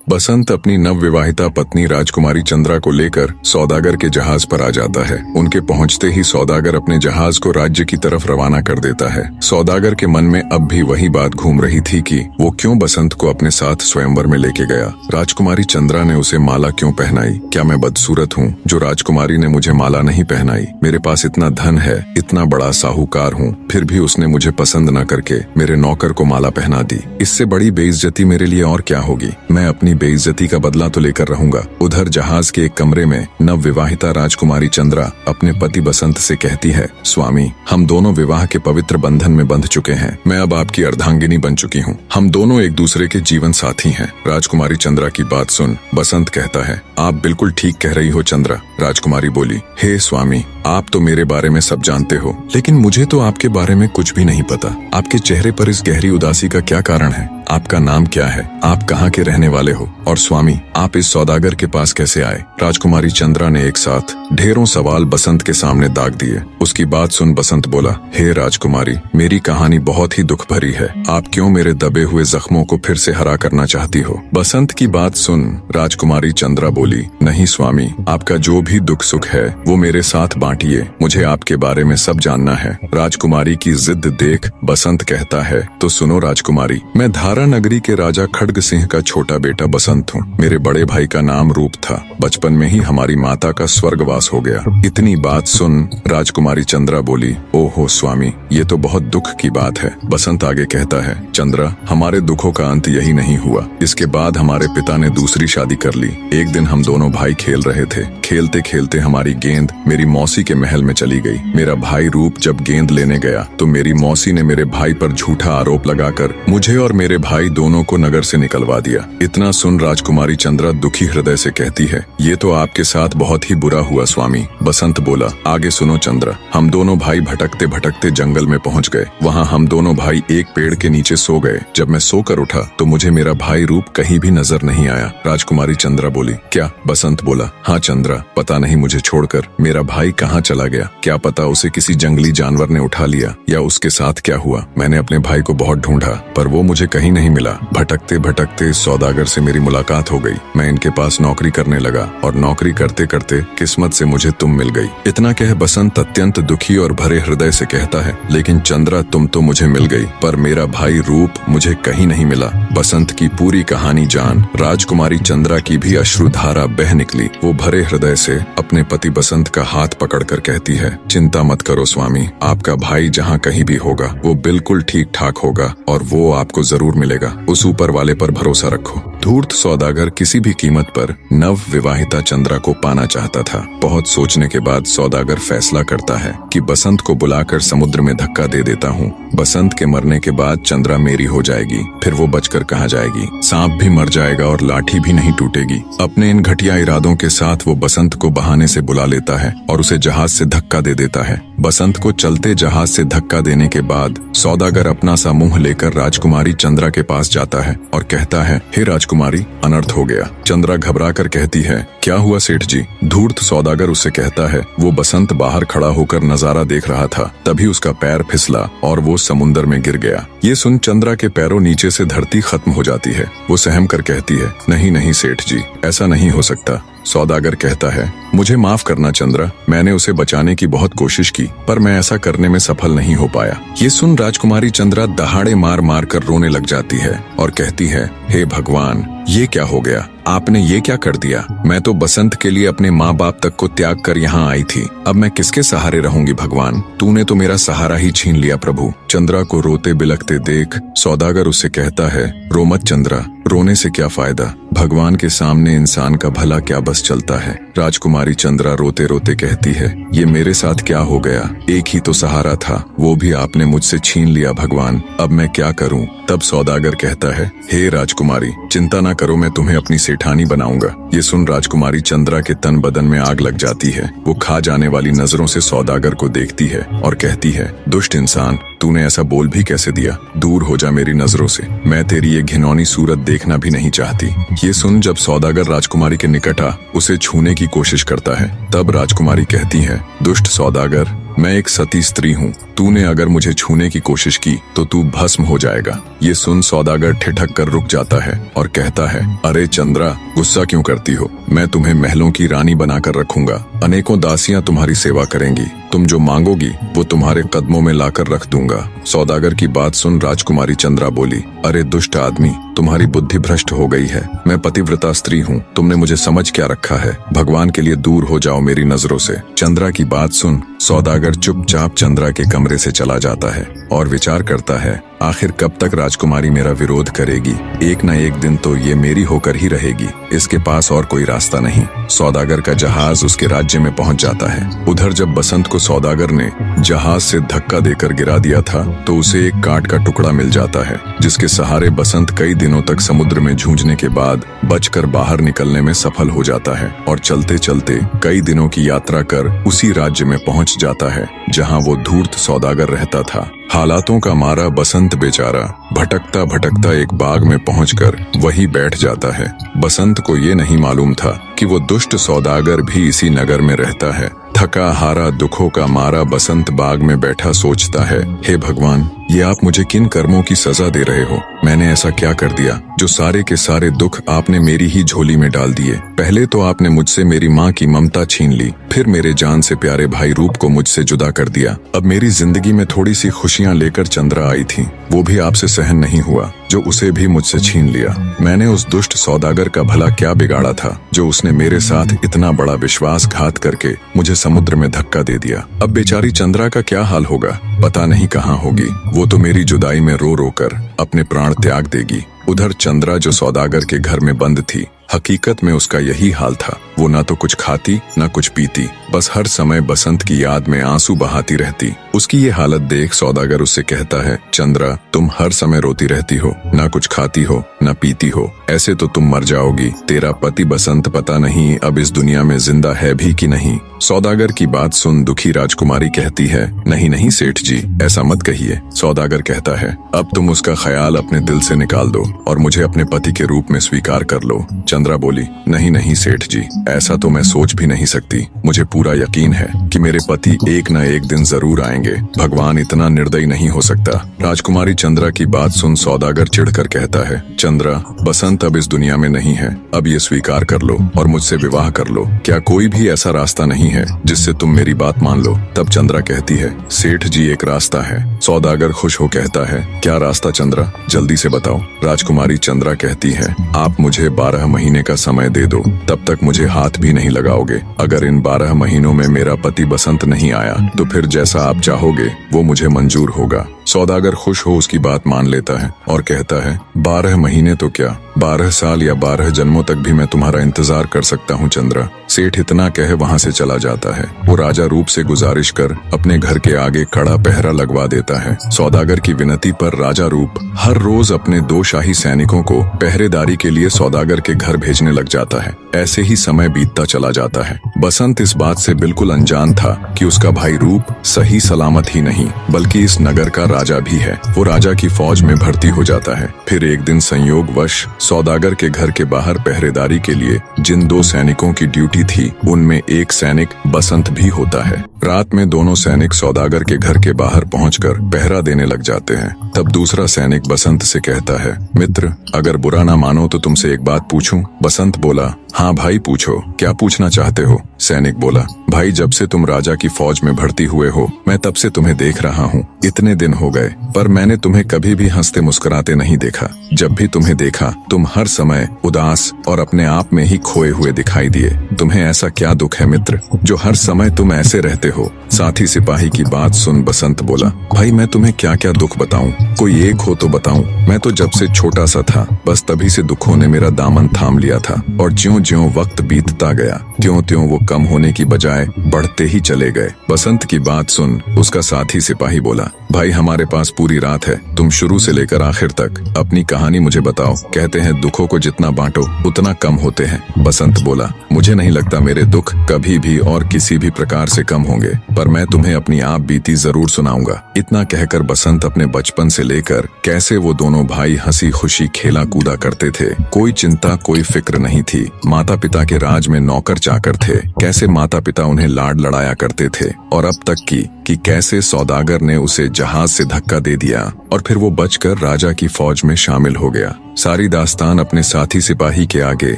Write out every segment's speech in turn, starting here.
बसंत अपनी नवविवाहिता पत्नी राजकुमारी चंद्रा को लेकर सौदागर के जहाज पर आ जाता है। उनके पहुंचते ही सौदागर अपने जहाज को राज्य की तरफ रवाना कर देता है। सौदागर के मन में अब भी वही बात घूम रही थी कि वो क्यों बसंत को अपने साथ स्वयंवर में लेके गया। राजकुमारी चंद्रा ने उसे माला क्यों पहनाई? क्या मैं बदसूरत हूँ जो राजकुमारी ने मुझे माला नहीं पहनाई? मेरे पास इतना धन है, इतना बड़ा साहूकार हूँ, फिर भी उसने मुझे पसंद न करके मेरे नौकर को माला पहना दी। इससे बड़ी बेइज्जती मेरे लिए और क्या होगी? मैं अपनी बेइज्जती का बदला तो लेकर रहूंगा। उधर जहाज के एक कमरे में नवविवाहिता राजकुमारी चंद्रा अपने पति बसंत से कहती है, स्वामी, हम दोनों विवाह के पवित्र बंधन में बंध चुके हैं। मैं अब आपकी अर्धांगिनी बन चुकी हूँ। हम दोनों एक दूसरे के जीवन साथी हैं। राजकुमारी चंद्रा की बात सुन बसंत कहता है, आप बिल्कुल ठीक कह रही हो चंद्रा। राजकुमारी बोली, हे स्वामी, आप तो मेरे बारे में सब जानते हो, लेकिन मुझे तो आपके बारे में कुछ भी नहीं पता। आपके चेहरे पर इस गहरी उदासी का क्या कारण है? आपका नाम क्या है? आप कहाँ के रहने वाले हो? और स्वामी, आप इस सौदागर के पास कैसे आए? राजकुमारी चंद्रा ने एक साथ ढेरों सवाल बसंत के सामने दाग दिए। उसकी बात सुन बसंत बोला, हे राजकुमारी, मेरी कहानी बहुत ही दुख भरी है। आप क्यों मेरे दबे हुए जख्मों को फिर से हरा करना चाहती हो? बसंत की बात सुन राजकुमारी चंद्रा बोली, नहीं स्वामी, आपका जो भी दुख सुख है वो मेरे साथ बांटिए। मुझे आपके बारे में सब जानना है। राजकुमारी की जिद देख बसंत कहता है, तो सुनो राजकुमारी, मैं धारा नगरी के राजा खड्ग सिंह का छोटा बेटा बसंत हूँ। मेरे बड़े भाई का नाम रूप था। बचपन में ही हमारी माता का स्वर्गवास हो गया। इतनी बात सुन राजकुमारी चंद्रा बोली, ओहो स्वामी, ये तो बहुत दुख की बात है। बसंत आगे कहता है, चंद्रा, हमारे दुखों का अंत यही नहीं हुआ। इसके बाद हमारे पिता ने दूसरी शादी कर ली। एक दिन हम दोनों भाई खेल रहे थे। खेलते खेलते हमारी गेंद मेरी मौसी के महल में चली गई। मेरा भाई रूप जब गेंद लेने गया तो मेरी मौसी ने मेरे भाई पर झूठा आरोप लगाकर मुझे और मेरे भाई दोनों को नगर से निकलवा दिया। इतना सुन राजकुमारी चंद्रा दुखी हृदय से कहती है, ये तो आपके साथ बहुत ही बुरा हुआ स्वामी। बसंत बोला, आगे सुनो चंद्रा। हम दोनों भाई भटकते भटकते जंगल में पहुंच गए। वहाँ हम दोनों भाई एक पेड़ के नीचे सो गए। जब मैं सोकर उठा तो मुझे मेरा भाई रूप कहीं भी नजर नहीं आया। राजकुमारी चंद्रा बोली, क्या? बसंत बोला, हाँ चंद्रा, पता नहीं मुझे छोड़कर मेरा भाई कहाँ चला गया। क्या पता उसे किसी जंगली जानवर ने उठा लिया या उसके साथ क्या हुआ। मैंने अपने भाई को बहुत ढूंढा पर वो मुझे कहीं नहीं मिला। भटकते भटकते सौदागर से मेरी मुलाकात हो गई। मैं इनके पास नौकरी करने लगा और नौकरी करते करते किस्मत से मुझे तुम मिल गई। इतना कह बसंत अत्यंत दुखी और भरे हृदय से कहता है, लेकिन चंद्रा, तुम तो मुझे मिल गई पर मेरा भाई रूप मुझे कहीं नहीं मिला। बसंत की पूरी कहानी जान राजकुमारी चंद्रा की भी अश्रुधारा बह निकली। वो भरे हृदय से अपने पति बसंत का हाथ पकड़कर कहती है, चिंता मत करो स्वामी, आपका भाई जहाँ कहीं भी होगा वो बिल्कुल ठीक ठाक होगा और वो आपको जरूर मिलेगा। उस ऊपर वाले पर भरोसा रखो। धूर्त सौदागर किसी भी कीमत पर नव विवाहिता चंद्रा को पाना चाहता था। बहुत सोचने के बाद सौदागर फैसला करता है कि बसंत को बुलाकर समुद्र में धक्का दे देता हूँ। बसंत के मरने के बाद चंद्रा मेरी हो जाएगी, फिर वो बचकर कहाँ जाएगी? सांप भी मर जाएगा और लाठी भी नहीं टूटेगी। अपने इन घटिया इरादों के साथ वो बसंत को बहाने से बुला लेता है और उसे जहाज से धक्का दे देता है। बसंत को चलते जहाज से धक्का देने के बाद सौदागर अपना सा मुंह लेकर राजकुमारी चंद्रा के पास जाता है और कहता है, हे राजकुमारी, अनर्थ हो गया। चंद्रा घबरा कर कहती है, क्या हुआ सेठ जी? धूर्त सौदागर उससे कहता है, वो बसंत बाहर खड़ा होकर नजारा देख रहा था, तभी उसका पैर फिसला और वो समुद्र में गिर गया। ये सुन चंद्रा के पैरों नीचे से धरती खत्म हो जाती है। वो सहम कर कहती है, नहीं नहीं सेठ जी, ऐसा नहीं हो सकता। सौदागर कहता है, मुझे माफ करना चंद्रा, मैंने उसे बचाने की बहुत कोशिश की पर मैं ऐसा करने में सफल नहीं हो पाया। ये सुन राजकुमारी चंद्रा दहाड़े मार मार कर रोने लग जाती है और कहती है, हे भगवान, ये क्या हो गया? आपने ये क्या कर दिया? मैं तो बसंत के लिए अपने माँ बाप तक को त्याग कर यहाँ आई थी। अब मैं किसके सहारे रहूंगी भगवान? तूने तो मेरा सहारा ही छीन लिया प्रभु। चंद्रा को रोते बिलखते देख सौदागर उससे कहता है, रो मत चंद्रा, रोने से क्या फायदा? भगवान के सामने इंसान का भला क्या बस चलता है। राजकुमारी चंद्रा रोते रोते कहती है, ये मेरे साथ क्या हो गया? एक ही तो सहारा था, वो भी आपने मुझसे छीन लिया भगवान। अब मैं क्या करूं? तब सौदागर कहता है, हे राजकुमारी, चिंता ना करो, मैं तुम्हें अपनी सेठानी बनाऊंगा। ये सुन राजकुमारी चंद्रा के तन बदन में आग लग जाती है। वो खा जाने वाली नजरों से सौदागर को देखती है और कहती है, दुष्ट इंसान, तूने ऐसा बोल भी कैसे दिया? दूर हो जा मेरी नजरों से, मैं तेरी ये घिनौनी सूरत देखना भी नहीं चाहती। ये सुन जब सौदागर राजकुमारी के निकट आ उसे छूने की कोशिश करता है, तब राजकुमारी कहती है, दुष्ट सौदागर, मैं एक सती स्त्री हूँ। तूने अगर मुझे छूने की कोशिश की तो तू भस्म हो जाएगा। ये सुन सौदागर ठिठक कर रुक जाता है और कहता है, अरे चंद्रा, गुस्सा क्यों करती हो? मैं तुम्हें महलों की रानी बनाकर रखूंगा। अनेकों दासियां तुम्हारी सेवा करेंगी। तुम जो मांगोगी वो तुम्हारे कदमों में लाकर रख दूंगा। सौदागर की बात सुन राजकुमारी चंद्रा बोली, अरे दुष्ट आदमी, तुम्हारी बुद्धि भ्रष्ट हो गई है। मैं पतिव्रता स्त्री हूँ, तुमने मुझे समझ क्या रखा है? भगवान के लिए दूर हो जाओ मेरी नजरों से। चंद्रा की बात सुन सौदागर चुपचाप चंद्रा के कमरे से चला जाता है और विचार करता है, आखिर कब तक राजकुमारी मेरा विरोध करेगी? एक न एक दिन तो ये मेरी होकर ही रहेगी। इसके पास और कोई रास्ता नहीं। सौदागर का जहाज उसके राज्य में पहुंच जाता है। उधर जब बसंत को सौदागर ने जहाज से धक्का देकर गिरा दिया था तो उसे एक काठ का टुकड़ा मिल जाता है, जिसके सहारे बसंत कई दिनों तक समुद्र में जूझने के बाद बचकर बाहर निकलने में सफल हो जाता है और चलते चलते कई दिनों की यात्रा कर उसी राज्य में पहुंच जाता है जहां वो धूर्त सौदागर रहता था। हालातों का मारा बसंत बेचारा भटकता भटकता एक बाग में पहुंचकर वहीं बैठ जाता है। बसंत को ये नहीं मालूम था कि वो दुष्ट सौदागर भी इसी नगर में रहता है। थका हारा दुखों का मारा बसंत बाग में बैठा सोचता है, हे भगवान, ये आप मुझे किन कर्मों की सजा दे रहे हो? मैंने ऐसा क्या कर दिया जो सारे के सारे दुख आपने मेरी ही झोली में डाल दिए? पहले तो आपने मुझसे मेरी माँ की ममता छीन ली, फिर मेरे जान से प्यारे भाई रूप को मुझसे जुदा कर दिया। अब मेरी जिंदगी में थोड़ी सी खुशियाँ लेकर चंद्रा आई थी, वो भी आपसे सहन नहीं हुआ जो उसे भी मुझसे छीन लिया। मैंने उस दुष्ट सौदागर का भला क्या बिगाड़ा था जो उसने मेरे साथ इतना बड़ा विश्वासघात करके मुझे समुद्र में धक्का दे दिया? अब बेचारी चंद्रा का क्या हाल होगा? पता नहीं कहाँ होगी। वो तो मेरी जुदाई में रो रो कर अपने प्राण त्याग देगी। उधर चंद्रा जो सौदागर के घर में बंद थी, हकीकत में उसका यही हाल था। वो ना तो कुछ खाती न कुछ पीती, बस हर समय बसंत की याद में आंसू बहाती रहती। उसकी ये हालत देख सौदागर उससे कहता है, चंद्रा, तुम हर समय रोती रहती हो, ना कुछ खाती हो न पीती हो, ऐसे तो तुम मर जाओगी। तेरा पति बसंत पता नहीं अब इस दुनिया में जिंदा है भी कि नहीं। सौदागर की बात सुन दुखी राजकुमारी कहती है, नहीं नहीं सेठ जी, ऐसा मत कहिए। सौदागर कहता है, अब तुम उसका ख्याल अपने दिल से निकाल दो और मुझे अपने पति के रूप में स्वीकार कर लो। चंद्रा बोली, नहीं नहीं सेठ जी, ऐसा तो मैं सोच भी नहीं सकती। मुझे पूरा यकीन है कि मेरे पति एक न एक दिन जरूर आएंगे। भगवान इतना निर्दयी नहीं हो सकता। राजकुमारी चंद्रा की बात सुन सौदागर चिढ़कर कहता है, चंद्रा, बसंत अब इस दुनिया में नहीं है। अब ये स्वीकार कर लो और मुझसे विवाह कर लो। क्या कोई भी ऐसा रास्ता नहीं है जिससे तुम मेरी बात मान लो? तब चंद्रा कहती है, सेठ जी, एक रास्ता है। सौदागर खुश हो कहता है, क्या रास्ता चंद्रा? जल्दी से बताओ। राजकुमारी चंद्रा कहती है, आप मुझे 12 महीने का समय दे दो, तब तक मुझे हाथ भी नहीं लगाओगे। अगर इन 12 महीनों में मेरा पति बसंत नहीं आया तो फिर जैसा आप चाहोगे वो मुझे मंजूर होगा। सौदागर खुश हो उसकी बात मान लेता है और कहता है, 12 महीने तो क्या, 12 साल या 12 जन्मों तक भी मैं तुम्हारा इंतजार कर सकता हूँ चंद्रा। सेठ इतना कह वहाँ से चला जाता है। वो राजा रूप से गुजारिश कर अपने घर के आगे कड़ा पहरा लगवा देता है। सौदागर की विनती पर राजा रूप हर रोज अपने 2 शाही सैनिकों को पहरेदारी के लिए सौदागर के घर भेजने लग जाता है। ऐसे ही समय बीतता चला जाता है। बसंत इस बात से बिल्कुल अनजान था कि उसका भाई रूप सही सलामत ही नहीं बल्कि इस नगर का राजा भी है। वो राजा की फौज में भर्ती हो जाता है। फिर एक दिन संयोगवश सौदागर के घर के बाहर पहरेदारी के लिए जिन 2 सैनिकों की ड्यूटी थी उनमें एक सैनिक बसंत भी होता है। रात में दोनों सैनिक सौदागर के घर के बाहर पहुंचकर पहरा देने लग जाते हैं। तब दूसरा सैनिक बसंत से कहता है, मित्र, अगर बुरा ना मानो तो तुमसे एक बात पूछूं? बसंत बोला, हाँ भाई पूछो, क्या पूछना चाहते हो? सैनिक बोला, भाई, जब से तुम राजा की फौज में भर्ती हुए हो मैं तब से तुम्हें देख रहा हूँ। इतने दिन हो गए पर मैंने तुम्हें कभी भी हंसते मुस्कुराते नहीं देखा। जब भी तुम्हें देखा तुम हर समय उदास और अपने आप में ही खोए हुए दिखाई दिए। तुम्हें ऐसा क्या दुख है मित्र जो हर समय तुम ऐसे रहते हो? साथी सिपाही की बात सुन बसंत बोला, भाई मैं तुम्हें क्या क्या दुख बताऊं? कोई एक हो तो बताऊं। मैं तो जब से छोटा सा था बस तभी से दुखों ने मेरा दामन थाम लिया था और ज्यों-ज्यों वक्त बीतता गया त्यों-त्यों वो कम होने की बजाय बढ़ते ही चले गए। बसंत की बात सुन उसका साथी सिपाही बोला, भाई हमारे पास पूरी रात है, तुम शुरू से लेकर आखिर तक अपनी कहानी मुझे बताओ। कहते हैं दुखों को जितना बांटो उतना कम होते हैं। बसंत बोला, मुझे नहीं लगता मेरे दुख कभी भी और किसी भी प्रकार से कम होंगे, पर मैं तुम्हें अपनी आप बीती जरूर सुनाऊंगा। इतना कहकर बसंत अपने बचपन से लेकर कैसे वो दोनों भाई हंसी खुशी खेला कूदा करते थे। कोई चिंता कोई फिक्र नहीं थी, माता पिता के राज में नौकर चाकर थे, कैसे माता पिता उन्हें लाड लड़ाया करते थे, और अब तक कि कैसे सौदागर ने उसे जहाज से धक्का दे दिया और फिर वो बचकर राजा की फौज में शामिल हो गया। सारी दास्तान अपने साथी सिपाही के आगे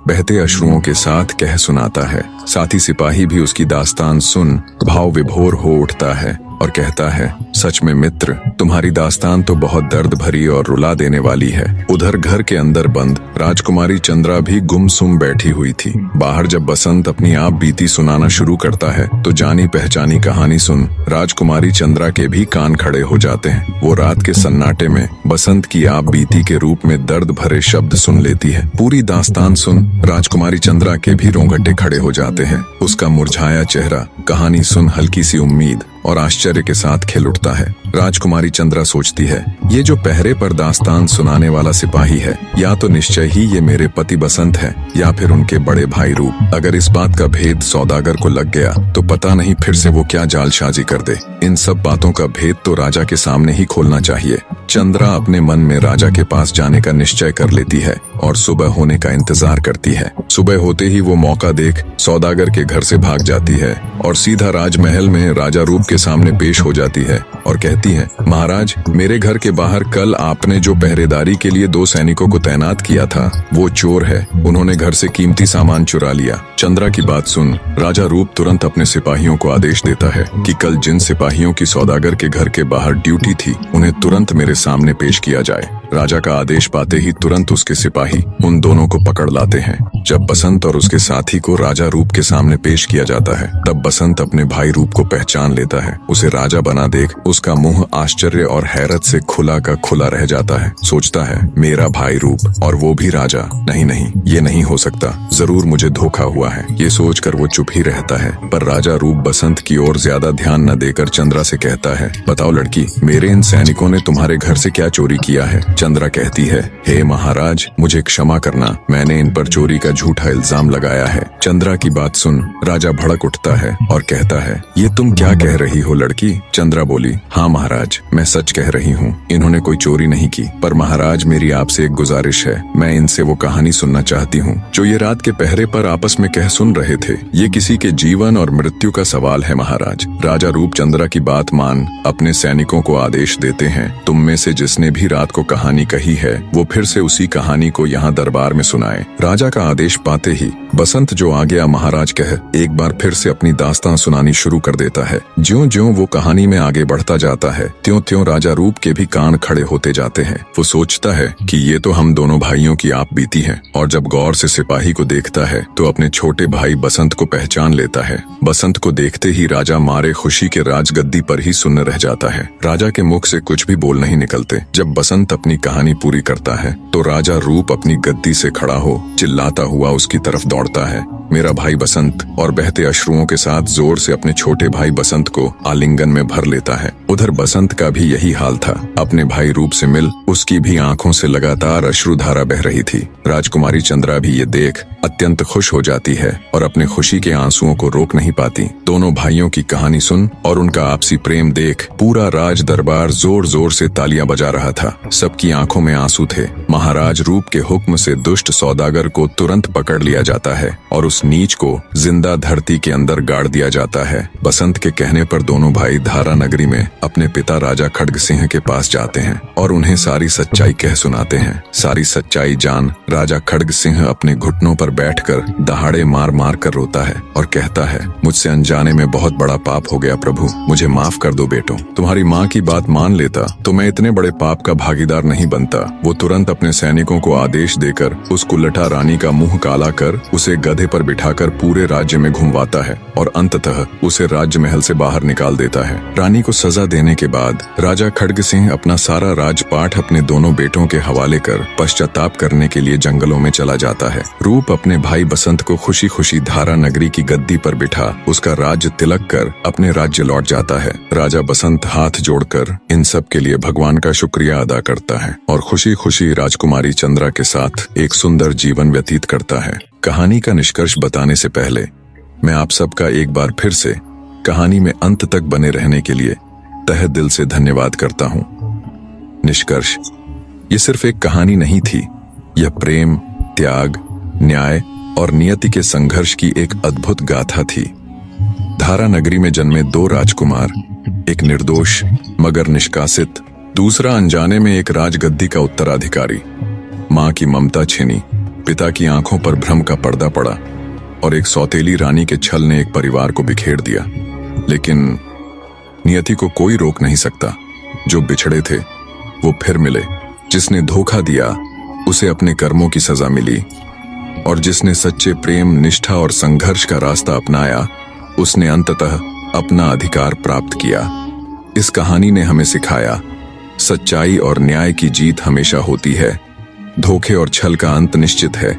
बहते अश्रुओं के साथ कह सुनाता है। साथी सिपाही भी उसकी दास्तान सुन भाव विभोर हो उठता है और कहता है, सच में मित्र, तुम्हारी दास्तान तो बहुत दर्द भरी और रुला देने वाली है। उधर घर के अंदर बंद राजकुमारी चंद्रा भी गुमसुम बैठी हुई थी। बाहर जब बसंत अपनी आप बीती सुनाना शुरू करता है तो जानी पहचानी कहानी सुन राजकुमारी चंद्रा के भी कान खड़े हो जाते हैं। वो रात के सन्नाटे में बसंत की आप बीती के रूप में दर्द भरे शब्द सुन लेती है। पूरी दास्तान सुन राजकुमारी चंद्रा के भी रोंगटे खड़े हो जाते हैं। उसका मुरझाया चेहरा कहानी सुन हल्की सी उम्मीद और आश्चर्य के साथ खिल उठता है। राजकुमारी चंद्रा सोचती है, ये जो पहरे पर दास्तान सुनाने वाला सिपाही है, या तो निश्चय ही ये मेरे पति बसंत है या फिर उनके बड़े भाई रूप। अगर इस बात का भेद सौदागर को लग गया तो पता नहीं फिर से वो क्या जालसाजी कर दे। इन सब बातों का भेद तो राजा के सामने ही खोलना चाहिए। चंद्रा अपने मन में राजा के पास जाने का निश्चय कर लेती है और सुबह होने का इंतजार करती है। सुबह होते ही वो मौका देख सौदागर के घर से भाग जाती है और सीधा राजमहल में राजा रूप के सामने पेश हो जाती है और कहती है, महाराज, मेरे घर के बाहर कल आपने जो पहरेदारी के लिए 2 सैनिकों को तैनात किया था वो चोर है। उन्होंने घर से कीमती सामान चुरा लिया। चंद्रा की बात सुन राजा रूप तुरंत अपने सिपाहियों को आदेश देता है कि कल जिन सिपाहियों की सौदागर के घर के बाहर ड्यूटी थी उन्हें तुरंत मेरे सामने पेश किया जाए। राजा का आदेश पाते ही तुरंत उसके सिपाही उन दोनों को पकड़ लाते हैं। जब बसंत और उसके साथी को राजा रूप के सामने पेश किया जाता है तब बसंत अपने भाई रूप को पहचान लेता है। उसे राजा बना देख उसका मुंह आश्चर्य और हैरत से खुला का खुला रह जाता है। सोचता है, मेरा भाई रूप और वो भी राजा, नहीं नहीं, ये नहीं हो सकता, जरूर मुझे धोखा हुआ है। ये सोचकर वो चुप ही रहता है। पर राजा रूप बसंत की ओर ज्यादा ध्यान न देकर चंद्रा से कहता है, बताओ लड़की, मेरे इन सैनिकों ने तुम्हारे घर से क्या चोरी किया है? चंद्रा कहती है, हे महाराज, मुझे क्षमा करना, मैंने इन पर चोरी का झूठा इल्जाम लगाया है। चंद्रा की बात सुन राजा भड़क उठता है और कहता है, ये तुम क्या कह रही हो लड़की? चंद्रा बोली, हाँ महाराज, मैं सच कह रही हूँ, इन्होंने कोई चोरी नहीं की। पर महाराज, मेरी आपसे एक गुजारिश है, मैं इनसे वो कहानी सुनना चाहती हूँ जो ये रात के पहरे पर आपस में कह सुन रहे थे। ये किसी के जीवन और मृत्यु का सवाल है महाराज। राजा रूप चंद्रा की बात मान अपने सैनिकों को आदेश देते हैं, तुम में से जिसने भी रात को कहानी कही है वो फिर से उसी कहानी को यहाँ दरबार में सुनाए। राजा का आदेश पाते ही बसंत जो आ गया महाराज कह एक बार फिर से अपनी दास्तान सुनानी शुरू कर देता है। ज्यों-ज्यों वो कहानी में आगे बढ़ता जाता है त्यों-त्यों राजा रूप के भी कान खड़े होते जाते हैं। वो सोचता है कि ये तो हम दोनों भाइयों की आप बीती है, और जब गौर से सिपाही को देखता है तो अपने छोटे भाई बसंत को पहचान लेता है। बसंत को देखते ही राजा मारे खुशी के राजगद्दी पर ही सुन्न रह जाता है। राजा के मुख से कुछ भी बोल नहीं निकलते। जब बसंत अपनी कहानी पूरी करता है तो राजा रूप अपनी गद्दी से खड़ा हो चिल्लाता हुआ उसकी तरफ दौड़ता है, मेरा भाई बसंत, और बहते अश्रुओं के साथ जोर से अपने छोटे भाई बसंत को आलिंगन में भर लेता है। उधर बसंत का भी यही हाल था। अपने भाई रूप से मिल उसकी भी आंखों से लगातार अश्रुधारा बह रही थी। राजकुमारी चंद्रा भी ये देख अत्यंत खुश हो जाती है और अपने खुशी के आंसुओं को रोक नहीं पाती। दोनों भाइयों की कहानी सुन और उनका आपसी प्रेम देख पूरा राज दरबार जोर जोर से तालियां बजा रहा था। सबकी आंखों में आंसू थे। महाराज रूप के हुक्म से दुष्ट सौदागर को तुरंत पकड़ लिया जाता है और उस नीच को जिंदा धरती के अंदर गाड़ दिया जाता है। बसंत के कहने पर दोनों भाई धारा नगरी में अपने पिता राजा खड्ग सिंह के पास जाते हैं और उन्हें सारी सच्चाई कह सुनाते हैं। सारी सच्चाई जान राजा खड्ग सिंह अपने घुटनों पर बैठकर दहाड़े मार मार कर रोता है और कहता है, मुझसे अनजाने में बहुत बड़ा पाप हो गया प्रभु, मुझे माफ कर दो बेटों। तुम्हारी माँ की बात मान लेता तो मैं इतने बड़े पाप का भागीदार नहीं बनता। वो तुरंत अपने सैनिकों को आदेश देकर उस कुल्लठा रानी का मुंह काला कर उसे गधे पर बिठाकर पूरे राज्य में घुमवाता है और अंततः उसे राज्य महल से बाहर निकाल देता है। रानी को सजा देने के बाद राजा खड्ग सिंह अपना सारा राजपाट अपने दोनों बेटों के हवाले कर पश्चाताप करने के लिए जंगलों में चला जाता है। रूप अपने भाई बसंत को खुशी खुशी धारा नगरी की गद्दी पर बिठा उसका राज्य तिलक कर अपने राज्य लौट जाता है। राजा बसंत हाथ जोड़कर इन सब के लिए भगवान का शुक्रिया अदा करता है और खुशी खुशी राजकुमारी चंद्रा के साथ एक सुंदर जीवन व्यतीत करता है। कहानी का निष्कर्ष बताने से पहले मैं आप सबका एक बार फिर से कहानी में अंत तक बने रहने के लिए तहे दिल से धन्यवाद करता हूँ। निष्कर्ष, ये सिर्फ एक कहानी नहीं थी, यह प्रेम, त्याग, न्याय और नियति के संघर्ष की एक अद्भुत गाथा थी। धारा नगरी में जन्मे दो राजकुमार, एक निर्दोष मगर निष्कासित, दूसरा अनजाने में एक राजगद्दी का उत्तराधिकारी। मां की ममता छिनी, पिता की आंखों पर भ्रम का पर्दा पड़ा और एक सौतेली रानी के छल ने एक परिवार को बिखेर दिया। लेकिन नियति को कोई रोक नहीं सकता। जो बिछड़े थे वो फिर मिले, जिसने धोखा दिया उसे अपने कर्मों की सजा मिली, और जिसने सच्चे प्रेम, निष्ठा और संघर्ष का रास्ता अपनाया उसने अंततः अपना अधिकार प्राप्त किया। इस कहानी ने हमें सिखाया, सच्चाई और न्याय की जीत हमेशा होती है, धोखे और छल का अंत निश्चित है।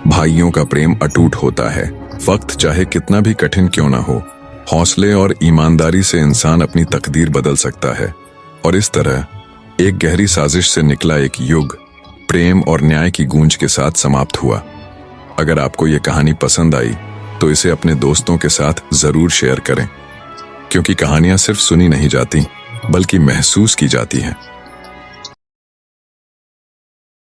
भाइयों का प्रेम अटूट होता है, वक्त चाहे कितना भी कठिन क्यों ना हो। हौसले और ईमानदारी से इंसान अपनी तकदीर बदल सकता है। और इस तरह एक गहरी साजिश से निकला एक युग प्रेम और न्याय की गूंज के साथ समाप्त हुआ। अगर आपको ये कहानी पसंद आई तो इसे अपने दोस्तों के साथ जरूर शेयर करें, क्योंकि कहानियां सिर्फ सुनी नहीं जाती बल्कि महसूस की जाती हैं।